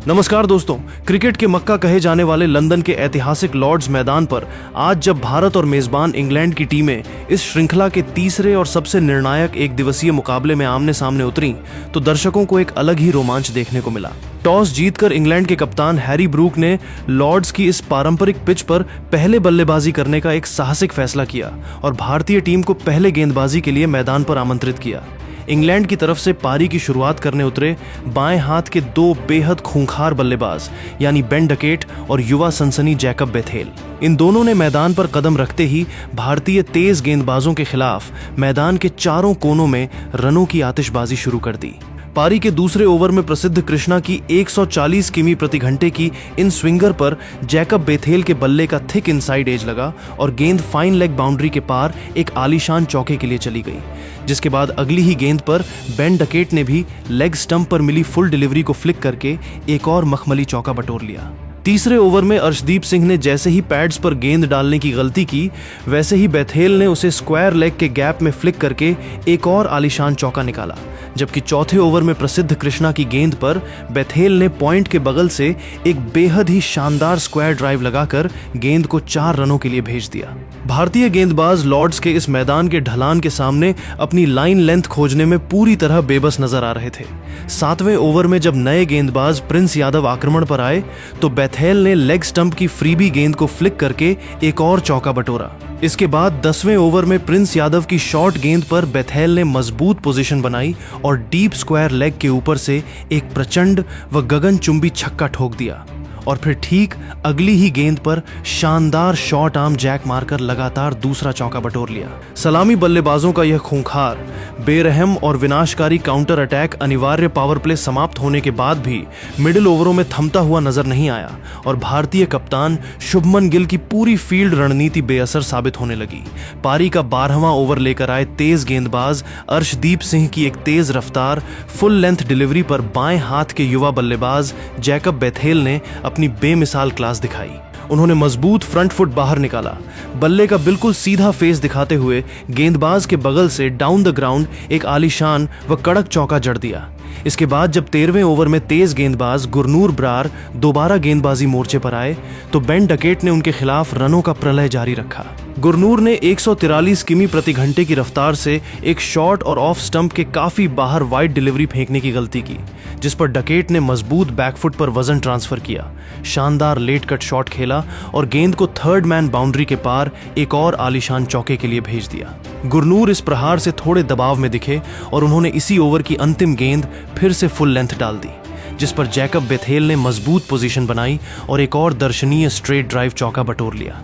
नमस्कार दोस्तों, क्रिकेट के मक्का कहे जाने वाले लंदन के ऐतिहासिक लॉर्ड्स मैदान पर आज जब भारत और मेजबान इंग्लैंड की टीमें इस श्रृंखला के तीसरे और सबसे निर्णायक एक दिवसीय मुकाबले में आमने सामने उतरी तो दर्शकों को एक अलग ही रोमांच देखने को मिला। टॉस जीतकर इंग्लैंड के कप्तान हैरी ब्रूक ने लॉर्ड्स की इस पारंपरिक पिच पर पहले बल्लेबाजी करने का एक साहसिक फैसला किया और भारतीय टीम को पहले गेंदबाजी के लिए मैदान पर आमंत्रित किया। इंग्लैंड की तरफ से पारी की शुरुआत करने उतरे बाएं हाथ के दो बेहद खूंखार बल्लेबाज यानी बेन डकेट और युवा सनसनी जैकब बेथेल। इन दोनों ने मैदान पर कदम रखते ही भारतीय तेज गेंदबाजों के खिलाफ मैदान के चारों कोनों में रनों की आतिशबाजी शुरू कर दी। पारी के दूसरे ओवर में प्रसिद्ध कृष्णा की 140 किमी प्रति घंटे की इन स्विंगर पर जैकब बेथेल के बल्ले का थिक इनसाइड एज लगा और गेंद फाइन लेग बाउंड्री के पार एक आलीशान चौके के लिए चली गई, जिसके बाद अगली ही गेंद पर बेन डकेट ने भी लेग स्टंप पर मिली फुल डिलीवरी को फ्लिक करके एक और मखमली चौका बटोर लिया। तीसरे ओवर में अर्शदीप सिंह ने जैसे ही पैड्स पर गेंद डालने की गलती की, वैसे ही बेथेल ने उसे स्क्वायर लेग के गैप में फ्लिक करके एक और आलीशान चौका निकाला, जबकि चौथे ओवर में प्रसिद्ध कृष्णा की गेंद पर बेथेल ने पॉइंट के बगल से एक बेहद ही शानदार स्क्वायर ड्राइव लगाकर गेंद को 4 रनों के लिए भेज दिया। भारतीय गेंदबाज लॉर्ड्स के इस मैदान के ढलान के सामने अपनी लाइन लेंथ खोजने में पूरी तरह बेबस नजर आ रहे थे। 7वें ओवर में जब नए गेंदबाज प्रिंस यादव आक्रमण पर आए तो बेथेल ने लेग स्टंप की फ्रीबी गेंद को फ्लिक करके एक और चौका बटोरा। इसके बाद 10वें ओवर में प्रिंस यादव की शॉर्ट गेंद पर बेथेल ने मजबूत पोजीशन बनाई और डीप स्क्वायर लेग के ऊपर से एक प्रचंड व गगनचुंबी छक्का ठोक दिया और फिर ठीक अगली ही गेंद पर शानदार शॉर्ट आर्म जैक मारकर लगातार दूसरा चौका बटोर लिया। सलामी बल्लेबाजों का यह खूंखार, बेरहम और विनाशकारी काउंटर अटैक अनिवार्य पावर प्ले समाप्त होने के बाद भी मिडिल ओवरों में थमता हुआ नजर नहीं आया और भारतीय कप्तान शुभमन गिल की पूरी फील्ड रणनीति बेअसर साबित होने लगी। पारी का 12वां ओवर लेकर आए तेज गेंदबाज अर्शदीप सिंह की एक तेज रफ्तार फुल लेंथ डिलीवरी पर बाएं हाथ के युवा बल्लेबाज जैकब बेथेल ने अपनी बेमिसाल क्लास दिखाई। उन्होंने मजबूत फ्रंट फुट बाहर निकाला, बल्ले का बिल्कुल सीधा फेस दिखाते हुए गेंदबाज के बगल से डाउन द ग्राउंड एक आलीशान व कड़क चौका जड़ दिया। इसके बाद जब 13वें ओवर में तेज गेंदबाज गुरनूर ब्रार दोबारा गेंदबाजी मोर्चे पर आए तो बेन डकेट ने उनके खिलाफ रनों का प्रलय जारी रखा। गुरनूर ने 143 किमी प्रति घंटे की रफ्तार से एक शॉर्ट और ऑफ स्टंप के काफी बाहर वाइड डिलीवरी फेंकने की गलती की, जिस पर डकेट ने मजबूत बैकफुट पर वजन ट्रांसफर किया, शानदार लेट कट शॉट खेला और गेंद को थर्ड मैन बाउंड्री के पार एक और आलीशान चौके के लिए भेज दिया। गुरनूर इस प्रहार से थोड़े दबाव में दिखे और उन्होंने इसी ओवर की अंतिम गेंद फिर से फुल लेंथ डाल दी, जिस पर जैकब बेथेल ने मजबूत पोजीशन बनाई और एक और दर्शनीय स्ट्रेट ड्राइव चौका बटोर लिया।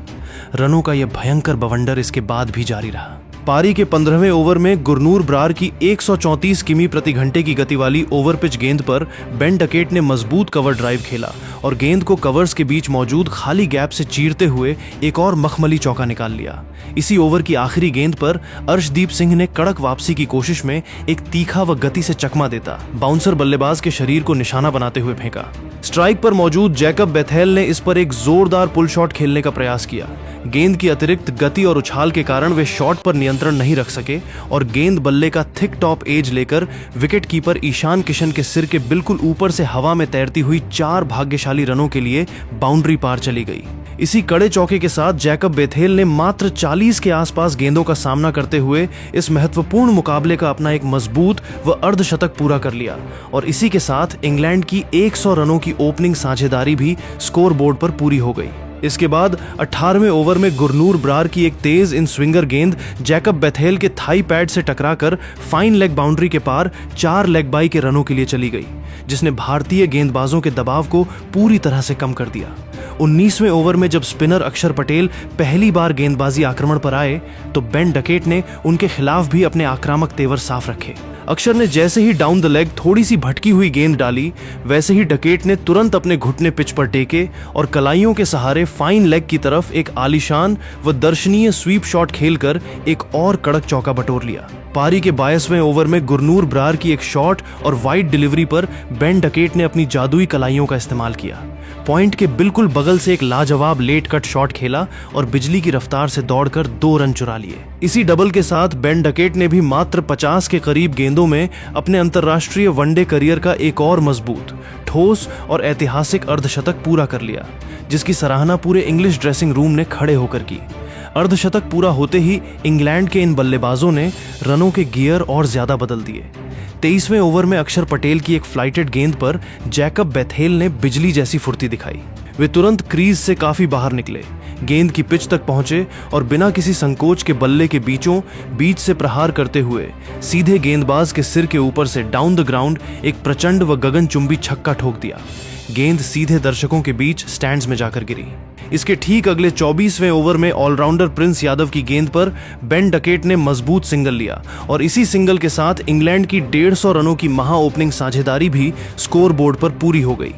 रनों का यह भयंकर बवंडर इसके बाद भी जारी रहा। पारी के 15वें ओवर में गुरनूर ब्रार की 134 किमी प्रति घंटे की गति वाली ओवर पिच गेंद पर बेन डकेट ने मजबूत कवर ड्राइव खेला और गेंद को कवर्स के बीच मौजूद खाली गैप से चीरते हुए एक और मखमली चौका निकाल लिया। इसी ओवर की आखिरी गेंद पर अर्शदीप सिंह ने कड़क वापसी की कोशिश में एक तीखा व गति से चकमा देता बाउंसर बल्लेबाज के शरीर को निशाना बनाते हुए फेंका। स्ट्राइक पर मौजूद जैकब बेथेल ने इस पर एक जोरदार पुल शॉट खेलने का प्रयास किया। गेंद की अतिरिक्त गति और उछाल के कारण वे शॉट पर नियंत्रण नहीं रख सके और गेंद बल्ले का थिक टॉप एज लेकर विकेट कीपर ईशान किशन के सिर के बिल्कुल ऊपर से हवा में तैरती हुई 4 भाग्यशाली रनों के लिए बाउंड्री पार चली गई। इसी कड़े चौके के साथ जैकब बेथेल ने मात्र 40 के आसपास गेंदों का सामना करते हुए इस महत्वपूर्ण मुकाबले का अपना एक मजबूत व अर्धशतक पूरा कर लिया और इसी के साथ इंग्लैंड की 100 रनों की ओपनिंग साझेदारी भी स्कोर बोर्ड पर पूरी हो गई। इसके बाद 18वें ओवर में गुरनूर ब्रार की एक तेज इन स्विंगर गेंद जैकब बेथेल के थाई पैड से टकराकर फाइन लेग बाउंड्री के पार 4 लेग बाई के रनों के लिए चली गई, जिसने भारतीय गेंदबाजों के दबाव को पूरी तरह से कम कर दिया। 19वें ओवर में जब स्पिनर अक्षर पटेल पहली बार गेंदबाजी आक्रमण पर आए तो बेन डकेट ने उनके खिलाफ भी अपने आक्रामक तेवर साफ रखे। अक्षर ने जैसे ही डाउन द लेग थोड़ी सी भटकी हुई गेंद डाली, वैसे ही डकेट ने तुरंत अपने घुटने पिच पर टेके और कलाइयों के सहारे फाइन लेग की तरफ एक आलीशान व दर्शनीय स्वीप शॉट खेलकर एक और कड़क चौका बटोर लिया। पारी के 22वें ओवर में गुरनूर ब्रार की एक शॉट और वाइड डिलीवरी पर बेन डकेट ने अपनी जादुई कलाइयों का इस्तेमाल किया। पॉइंट के बिल्कुल बगल से एक लाजवाब लेट कट शॉट खेला और बिजली की रफ्तार से दौड़कर 2 रन चुरा लिए। इसी डबल के साथ बेन डकेट ने भी मात्र 50 के करीब गेंदों में अपने अंतर्राष्ट्रीय वनडे करियर का एक और मजबूत, ठोस और ऐतिहासिक अर्धशतक पूरा कर लिया, जिसकी सराहना पूरे इंग्लिश ड्रेसिंग रूम ने खड़े होकर की। अर्धशतक पूरा होते ही इंग्लैंड के इन बल्लेबाजों ने रनों के गियर और ज्यादा बदल दिए। 23वें ओवर में अक्षर पटेल की एक फ्लाइटेड गेंद पर जैकब बेथेल ने बिजली जैसी फुर्ती दिखाई। वे तुरंत क्रीज से काफी बाहर निकले, गेंद की पिच तक पहुंचे और बिना किसी संकोच के बल्ले के बीच से प्रहार करते हुए सीधे गेंदबाज के सिर के ऊपर से डाउन द ग्राउंड एक प्रचंड व गगनचुंबी छक्का ठोक दिया। गेंद सीधे दर्शकों के बीच स्टैंड्स में जाकर गिरी। इसके ठीक अगले 24वें ओवर में ऑलराउंडर प्रिंस यादव की गेंद पर बेन डकेट ने मजबूत सिंगल लिया और इसी सिंगल के साथ इंग्लैंड की 150 रनों की महा ओपनिंग साझेदारी भी स्कोर बोर्ड पर पूरी हो गई।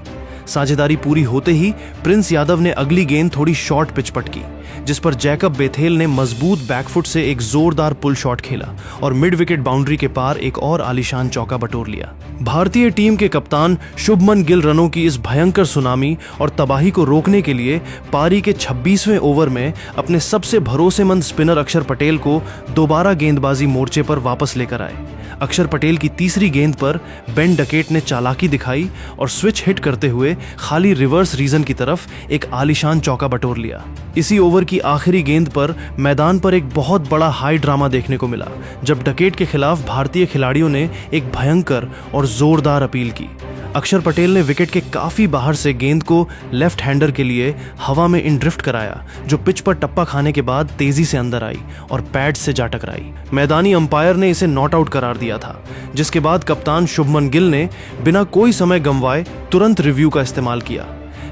साझेदारी पूरी होते ही प्रिंस यादव ने अगली गेंद थोड़ी शॉर्ट पिच पटकी, जिस पर जैकब बेथेल ने मजबूत बैकफुट से एक जोरदार पुल शॉट खेला और मिड विकेट बाउंड्री के पार एक और आलीशान चौका बटोर लिया। भारतीय टीम के कप्तान शुभमन गिल रनों की इस भयंकर सुनामी और तबाही को रोकने के लिए पारी के 26वें ओवर में अपने सबसे भरोसेमंद स्पिनर अक्षर पटेल को दोबारा गेंदबाजी मोर्चे पर वापस लेकर आए। अक्षर पटेल की तीसरी गेंद पर बेन डकेट ने चालाकी दिखाई और स्विच हिट करते हुए खाली रिवर्स रीजन की तरफ एक आलीशान चौका बटोर लिया। इसी ओवर की आखिरी गेंद पर मैदान पर एक बहुत बड़ा हाई ड्रामा देखने को मिला, जब डकेट के खिलाफ भारतीय खिलाड़ियों ने एक भयंकर और जोरदार अपील की। अक्षर पटेल ने विकेट के काफी बाहर से गेंद को लेफ्ट हैंडर के लिए हवा में इन ड्रिफ्ट कराया, जो पिच पर टप्पा खाने के बाद तेजी से अंदर आई और पैड से जा टकराई। मैदानी अंपायर ने इसे नॉट आउट करार दिया था, जिसके बाद कप्तान शुभमन गिल ने बिना कोई समय गंवाए तुरंत रिव्यू का इस्तेमाल किया।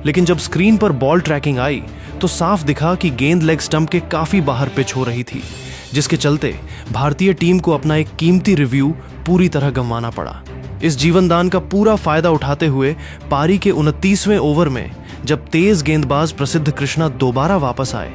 लेकिन जब स्क्रीन पर बॉल ट्रैकिंग आई तो साफ दिखा कि गेंद लेग स्टंप के काफी बाहर पिच हो रही थी, जिसके चलते भारतीय टीम को अपना एक कीमती रिव्यू पूरी तरह गंवाना पड़ा। इस जीवनदान का पूरा फायदा उठाते हुए पारी के 29वें ओवर में जब तेज गेंदबाज प्रसिद्ध कृष्णा दोबारा वापस आए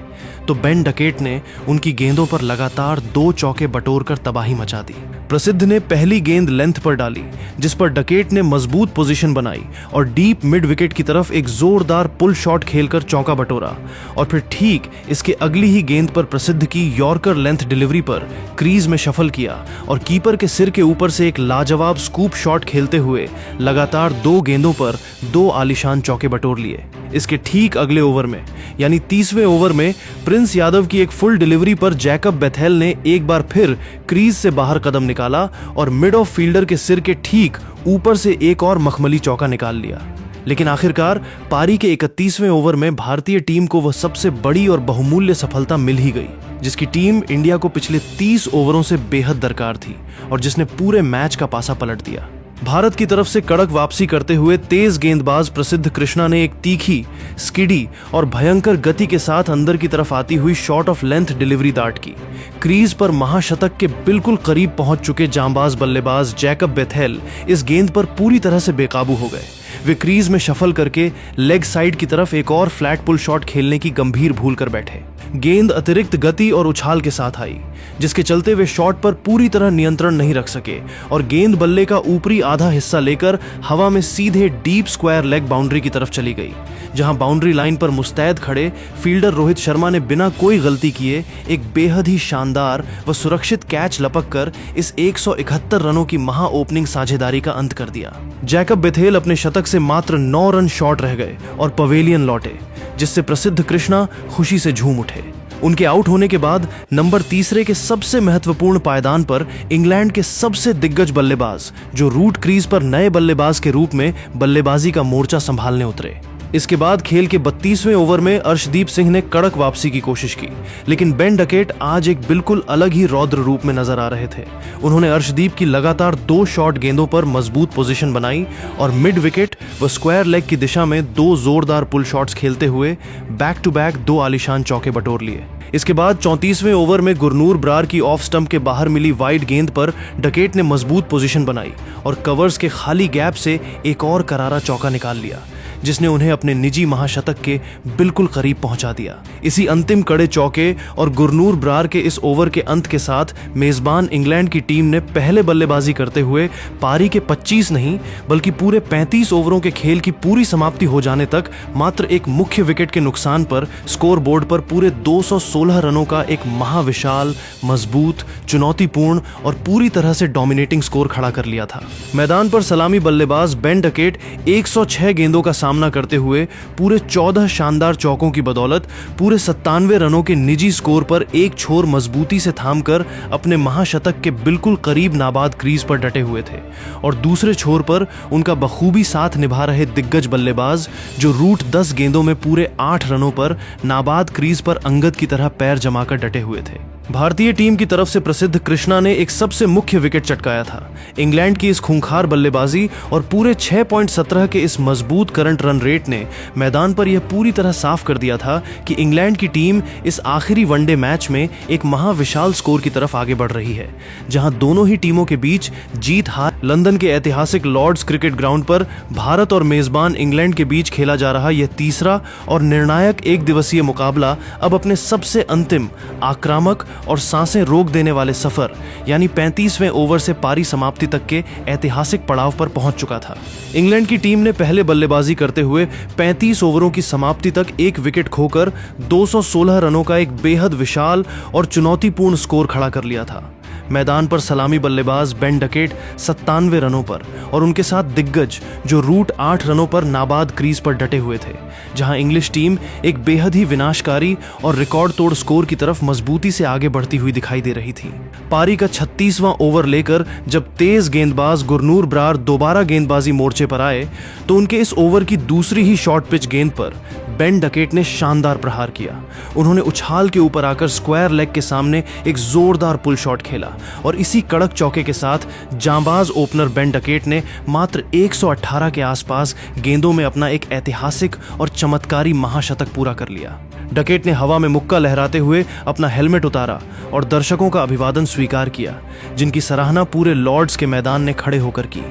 तो बेन डकेट ने उनकी गेंदों पर लगातार 2 चौके बटोरकर तबाही मचा दी। प्रसिद्ध ने पहली गेंद लेंथ पर डाली, जिस पर डकेट ने मजबूत पोजीशन बनाई और डीप मिड विकेट की तरफ एक जोरदार पुल शॉट खेलकर चौका बटोरा और फिर ठीक इसके अगली ही गेंद पर प्रसिद्ध की यॉर्कर लेंथ डिलीवरी पर क्रीज में शफल किया और कीपर के सिर के ऊपर से एक लाजवाब स्कूप शॉट खेलते हुए लगातार 2 गेंदों पर 2 आलीशान चौके बटोर लिए। इसके ठीक अगले ओवर में यानी 30वें ओवर में प्रिंस यादव की एक फुल डिलीवरी पर जैकब बेथेल ने एक बार फिर क्रीज से बाहर कदम निकाला और मिड ऑफ फील्डर के सिर के ठीक ऊपर से एक और मखमली चौका निकाल लिया। लेकिन आखिरकार पारी के 31वें ओवर में भारतीय टीम को वह सबसे बड़ी और बहुमूल्य सफलता मिल ही गई, जिसकी टीम इंडिया को पिछले 30 ओवरों से बेहद दरकार थी और जिसने पूरे मैच का पासा पलट दिया। भारत की तरफ से कड़क वापसी करते हुए तेज गेंदबाज प्रसिद्ध कृष्णा ने एक तीखी, स्किडी और भयंकर गति के साथ अंदर की तरफ आती हुई शॉट ऑफ लेंथ डिलीवरी दाट की। क्रीज पर महाशतक के बिल्कुल करीब पहुंच चुके जांबाज बल्लेबाज जैकब बेथेल इस गेंद पर पूरी तरह से बेकाबू हो गए। वे क्रीज में शफल करके लेग साइड की तरफ एक और फ्लैट पुल शॉट खेलने की गंभीर भूल कर बैठे। गेंद अतिरिक्त गति और उछाल के साथ आई, जिसके चलते वे शॉट पर पूरी तरह नियंत्रण नहीं रख सके और गेंद बल्ले का ऊपरी आधा हिस्सा लेकर हवा में सीधे डीप स्क्वायर लेग बाउंड्री की तरफ चली गई, जहां बाउंड्री लाइन पर मुस्तैद खड़े फील्डर रोहित शर्मा ने बिना कोई गलती किए एक बेहद ही शानदार व सुरक्षित कैच लपक कर इस 171 रनों की महा ओपनिंग साझेदारी का अंत कर दिया। जैकब बेथेल अपने शतक से मात्र 9 रन शॉर्ट रह गए और पवेलियन लौटे, जिससे प्रसिद्ध कृष्णा खुशी से झूम उठे। उनके आउट होने के बाद नंबर 3 के सबसे महत्वपूर्ण पायदान पर इंग्लैंड के सबसे दिग्गज बल्लेबाज, जो रूट क्रीज पर नए बल्लेबाज के रूप में बल्लेबाजी का मोर्चा संभालने उतरे। इसके बाद खेल के 32वें ओवर में अर्शदीप सिंह ने कड़क वापसी की कोशिश की, लेकिन बेन डकेट आज एक बिल्कुल अलग ही रौद्र रूप में नजर आ रहे थे। उन्होंने अर्शदीप की लगातार 2 शॉर्ट गेंदों पर मजबूत पोजीशन बनाई और मिड विकेट व स्क्वायर लेग की दिशा में 2 जोरदार पुल शॉट्स खेलते हुए बैक टू बैक 2 आलीशान चौके बटोर लिए। इसके बाद 34वें ओवर में गुरनूर ब्रार की ऑफ स्टंप के बाहर मिली वाइड गेंद पर डकेट ने मजबूत पोजीशन बनाई और कवर्स के खाली गैप से एक और करारा चौका निकाल लिया, जिसने उन्हें अपने निजी महाशतक के बिल्कुल करीब पहुंचा दिया। इसी अंतिम कड़े चौके और गुरनूर ब्रार के इस ओवर के अंत के साथ मेजबान इंग्लैंड की टीम ने पहले बल्लेबाजी करते हुए पारी के 25 नहीं बल्कि पूरे 35 ओवरों के खेल की पूरी समाप्ति हो जाने तक मात्र एक मुख्य विकेट के नुकसान पर स्कोर बोर्ड पर पूरे 216 रनों का एक महाविशाल, मजबूत, चुनौतीपूर्ण और पूरी तरह से डोमिनेटिंग स्कोर खड़ा कर लिया था। मैदान पर सलामी बल्लेबाज बेन डकेट 106 गेंदों का सामना करते हुए पूरे 14 शानदार चौकों की बदौलत पूरे 97 रनों के निजी स्कोर पर एक छोर मजबूती से थामकर अपने महाशतक के बिल्कुल करीब नाबाद क्रीज पर डटे हुए थे और दूसरे छोर पर उनका बखूबी साथ निभा रहे दिग्गज बल्लेबाज जो रूट 10 गेंदों में पूरे 8 रनों पर नाबाद क्रीज पर अंगद की तरह पैर जमाकर डटे हुए थे। भारतीय टीम की तरफ से प्रसिद्ध कृष्णा ने एक सबसे मुख्य विकेट चटकाया था। इंग्लैंड की इस खूंखार बल्लेबाजी और पूरे 6.17 के इस मजबूत करंट रन रेट ने मैदान पर यह पूरी तरह साफ कर दिया था कि इंग्लैंड की टीम इस आखिरी वनडे मैच में एक महाविशाल स्कोर की तरफ आगे बढ़ रही है, जहां दोनों ही टीमों के बीच जीत हार लंदन के ऐतिहासिक लॉर्ड्स क्रिकेट ग्राउंड पर भारत और मेजबान इंग्लैंड के बीच खेला जा रहा यह तीसरा और निर्णायक एक दिवसीय मुकाबला अब अपने सबसे अंतिम, आक्रामक और सांसें रोक देने वाले सफर यानी 35वें ओवर से पारी समाप्ति तक के ऐतिहासिक पड़ाव पर पहुंच चुका था। इंग्लैंड की टीम ने पहले बल्लेबाजी करते हुए 35 ओवरों की समाप्ति तक एक विकेट खोकर 216 रनों का एक बेहद विशाल और चुनौतीपूर्ण स्कोर खड़ा कर लिया था। मैदान पर सलामी बल्लेबाज बेन डकेट 97 रनों पर और उनके साथ दिग्गज जो रूट 8 रनों पर नाबाद क्रीज पर डटे हुए थे, जहां इंग्लिश टीम एक बेहद ही विनाशकारी और रिकॉर्ड तोड़ स्कोर की तरफ मजबूती से आगे बढ़ती हुई दिखाई दे रही थी। पारी का 36वां ओवर लेकर जब तेज गेंदबाज गुरनूर ब्रार दोबारा गेंदबाजी मोर्चे पर आए तो उनके इस ओवर की दूसरी ही शॉर्ट पिच गेंद पर बेन डकेट ने शानदार प्रहार किया। उन्होंने उछाल के ऊपर आकर स्क्वायर लेग के सामने एक जोरदार पुल शॉट खेला और इसी कड़क चौके के साथ जांबाज ओपनर बेन डकेट ने मात्र 118 के आसपास गेंदों में अपना एक ऐतिहासिक और चमत्कारी महाशतक पूरा कर लिया। डकेट ने हवा में मुक्का लहराते हुए अपना हेलमेट उतारा और दर्शकों का अभिवादन स्वीकार किया, जिनकी सराहना पूरे लॉर्ड्स के मैदान ने खड़े होकर की।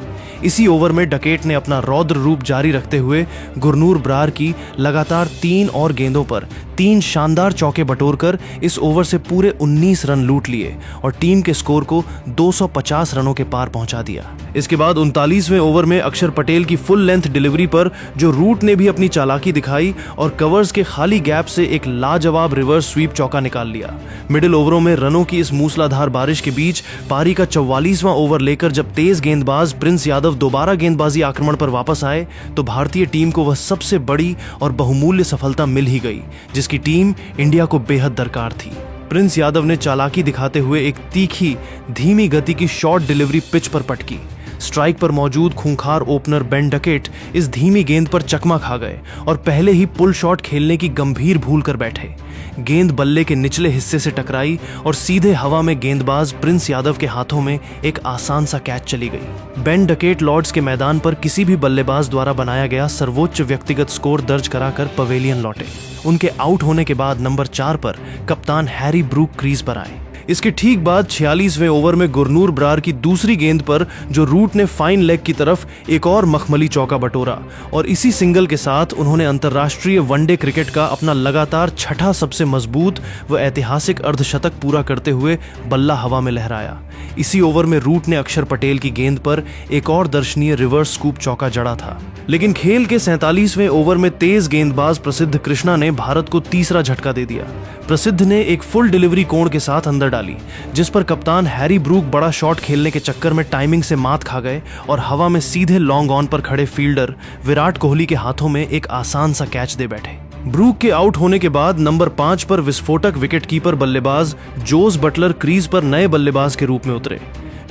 इसी ओवर में डकेट ने अपना रौद्र रूप जारी रखते हुए गुरनूर ब्रार की लगातार 3 और गेंदों पर 3 शानदार चौके बटोरकर इस ओवर से पूरे 19 रन लूट लिए और टीम के स्कोर को 250 रनों के पार पहुंचा दिया। इसके बाद 39वें ओवर में अक्षर पटेल की फुल लेंथ डिलीवरी पर जो रूट ने भी अपनी चालाकी दिखाई और कवर्स के खाली गैप से एक लाजवाब रिवर्स स्वीप चौका निकाल लिया। मिडिल ओवरों में रनों की इस मूसलाधार बारिश के बीच पारी का 44वां ओवर लेकर जब तेज गेंदबाज प्रिंस यादव दोबारा गेंदबाजी आक्रमण पर वापस आए तो भारतीय टीम को वह सबसे बड़ी और बहुमूल्य सफलता मिल ही गई जिसकी टीम इंडिया को बेहद दरकार थी। प्रिंस यादव ने चालाकी दिखाते हुए एक तीखी, धीमी गति की शॉर्ट डिलीवरी पिच पर पटकी। स्ट्राइक पर मौजूद खूंखार ओपनर बेन डकेट इस धीमी गेंद पर चकमा खा गए और पहले ही पुल शॉट खेलने की गंभीर भूल कर बैठे। गेंद बल्ले के निचले हिस्से से टकराई और सीधे हवा में गेंदबाज प्रिंस यादव के हाथों में एक आसान सा कैच चली गई। बेन डकेट लॉर्ड्स के मैदान पर किसी भी बल्लेबाज द्वारा बनाया गया सर्वोच्च व्यक्तिगत स्कोर दर्ज कराकर पवेलियन लौटे। उनके आउट होने के बाद नंबर 4 पर कप्तान हैरी ब्रूक क्रीज पर आए। इसके ठीक बाद 46वें ओवर में गुरनूर ब्रार की दूसरी गेंद पर जो रूट ने फाइन लेग की तरफ एक और मखमली चौका बटोरा और इसी सिंगल के साथ उन्होंने अंतर्राष्ट्रीय वनडे क्रिकेट का अपना लगातार छठा सबसे मजबूत व ऐतिहासिक अर्धशतक पूरा करते हुए बल्ला हवा में लहराया। इसी ओवर में रूट ने अक्षर पटेल की गेंद पर एक और दर्शनीय रिवर्स स्कूप चौका जड़ा था। लेकिन खेल के 47वें ओवर में तेज गेंदबाज प्रसिद्ध कृष्णा ने भारत को तीसरा झटका दे दिया। प्रसिद्ध ने एक फुल डिलीवरी कोण के साथ अंदर डाली, जिस पर कप्तान हैरी ब्रूक बड़ा शॉट खेलने के चक्कर में टाइमिंग से मात खा गए और हवा में सीधे लॉन्ग ऑन पर खड़े फील्डर विराट कोहली के हाथों में एक आसान सा कैच दे बैठे। ब्रूक के आउट होने के बाद नंबर 5 पर विस्फोटक विकेटकीपर बल्लेबाज जोस बटलर क्रीज पर नए बल्लेबाज के रूप में उतरे।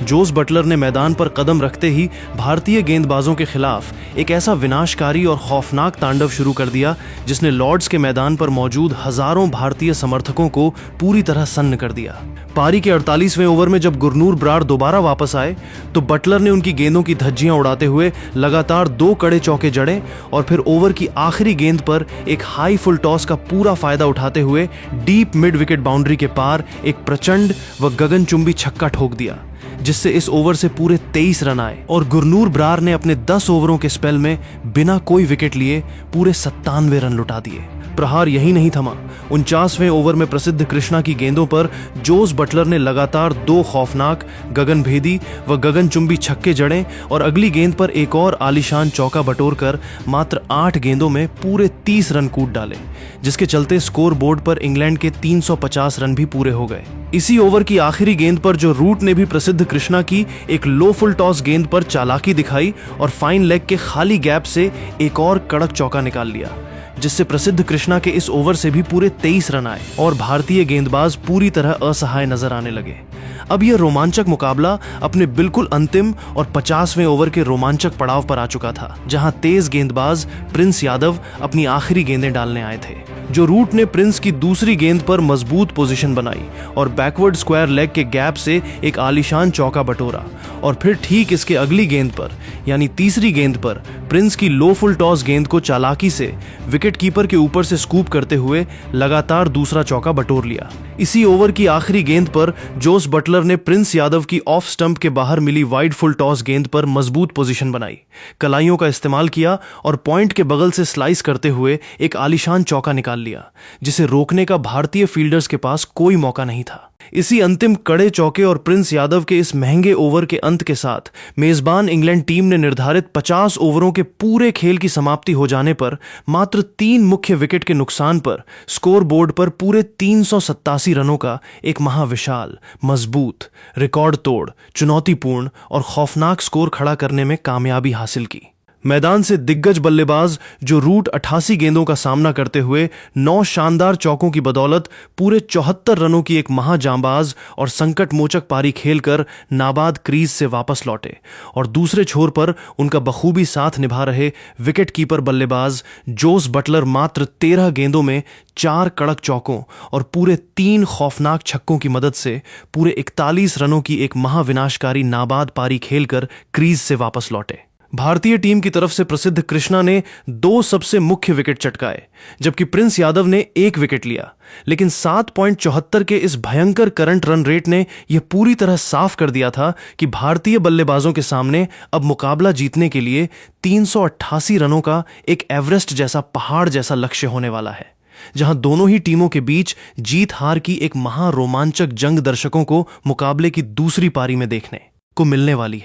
जोस बटलर ने मैदान पर कदम रखते ही भारतीय गेंदबाजों के खिलाफ एक ऐसा विनाशकारी और खौफनाक तांडव शुरू कर दिया जिसने लॉर्ड्स के मैदान पर मौजूद हजारों भारतीय समर्थकों को पूरी तरह सन्न कर दिया। पारी के 48वें ओवर में जब गुरनूर ब्रार दोबारा वापस आए तो बटलर ने उनकी गेंदों की धज्जियां उड़ाते हुए लगातार 2 कड़े चौके जड़े और फिर ओवर की आखिरी गेंद पर एक हाई फुल टॉस का पूरा फायदा उठाते हुए डीप मिड विकेट बाउंड्री के पार एक प्रचंड व गगनचुंबी छक्का ठोक दिया, जिससे इस ओवर से पूरे 23 रन आए और गुरनूर बरार ने अपने 10 ओवरों के स्पेल में बिना कोई विकेट लिए पूरे 97 रन लुटा दिए। प्रहार यही नहीं थमा। 49वें ओवर में प्रसिद्ध कृष्णा की गेंदों पर जोस बटलर ने लगातार 2 खौफनाक, गगनभेदी व गगनचुंबी छक्के जड़े और अगली गेंद पर एक और आलीशान चौका बटोरकर मात्र 8 गेंदों में पूरे 30 रन कूद डाले, जिसके चलते स्कोर बोर्ड पर इंग्लैंड के 350 रन भी पूरे हो गए। इसी ओवर की आखिरी गेंद पर जो रूट ने भी प्रसिद्ध कृष्णा की एक लो फुल टॉस गेंद पर चालाकी दिखाई और फाइन लेग के खाली गैप से एक और कड़क चौका निकाल लिया, जिससे प्रसिद्ध कृष्णा के इस ओवर से भी पूरे 23 रन आए और भारतीय गेंदबाज पूरी तरह असहाय नजर आने लगे। अब यह रोमांचक मुकाबला अपने बिल्कुल अंतिम और 50वें ओवर के रोमांचक पड़ाव पर आ चुका था, जहां तेज गेंदबाज प्रिंस यादव अपनी आखिरी गेंदें डालने आए थे। जो रूट ने प्रिंस की दूसरी गेंद पर मजबूत पोजीशन बनाई और बैकवर्ड स्क्वायर लेग के गैप से एक आलीशान चौका बटोरा और फिर ठीक इसके अगली गेंद पर यानी तीसरी गेंद पर प्रिंस की लो फुल टॉस गेंद को चालाकी से विकेट कीपर के ऊपर से स्कूप करते हुए लगातार दूसरा चौका बटोर लिया। इसी ओवर की आखिरी गेंद पर जोस बटलर ने प्रिंस यादव की ऑफ स्टंप के बाहर मिली वाइड फुल टॉस गेंद पर मजबूत पोजीशन बनाई, कलाइयों का इस्तेमाल किया और पॉइंट के बगल से स्लाइस करते हुए एक आलीशान चौका निकाल लिया, जिसे रोकने का भारतीय फील्डर्स के पास कोई मौका नहीं था। इसी अंतिम कड़े चौके और प्रिंस यादव के इस महंगे ओवर के अंत के साथ मेजबान इंग्लैंड टीम ने निर्धारित 50 ओवरों के पूरे खेल की समाप्ति हो जाने पर मात्र 3 मुख्य विकेट के नुकसान पर स्कोर बोर्ड पर पूरे 387 रनों का एक महाविशाल, मजबूत, रिकॉर्ड तोड़, चुनौतीपूर्ण और खौफनाक स्कोर खड़ा करने में कामयाबी हासिल की। मैदान से दिग्गज बल्लेबाज जो रूट 88 गेंदों का सामना करते हुए 9 शानदार चौकों की बदौलत पूरे 74 रनों की एक महाजांबाज और संकट मोचक पारी खेलकर नाबाद क्रीज से वापस लौटे और दूसरे छोर पर उनका बखूबी साथ निभा रहे विकेट कीपर बल्लेबाज जोस बटलर मात्र 13 गेंदों में 4 कड़क चौकों और पूरे 3 खौफनाक छक्कों की मदद से पूरे 41 रनों की एक महाविनाशकारी नाबाद पारी खेलकर क्रीज से वापस लौटे। भारतीय टीम की तरफ से प्रसिद्ध कृष्णा ने 2 सबसे मुख्य विकेट चटकाए, जबकि प्रिंस यादव ने 1 विकेट लिया, लेकिन 7.74 के इस भयंकर करंट रन रेट ने यह पूरी तरह साफ कर दिया था कि भारतीय बल्लेबाजों के सामने अब मुकाबला जीतने के लिए 388 रनों का एक एवरेस्ट जैसा पहाड़ जैसा लक्ष्य होने वाला है, जहां दोनों ही टीमों के बीच जीत हार की एक महारोमांचक जंग दर्शकों को मुकाबले की दूसरी पारी में देखने को मिलने वाली है।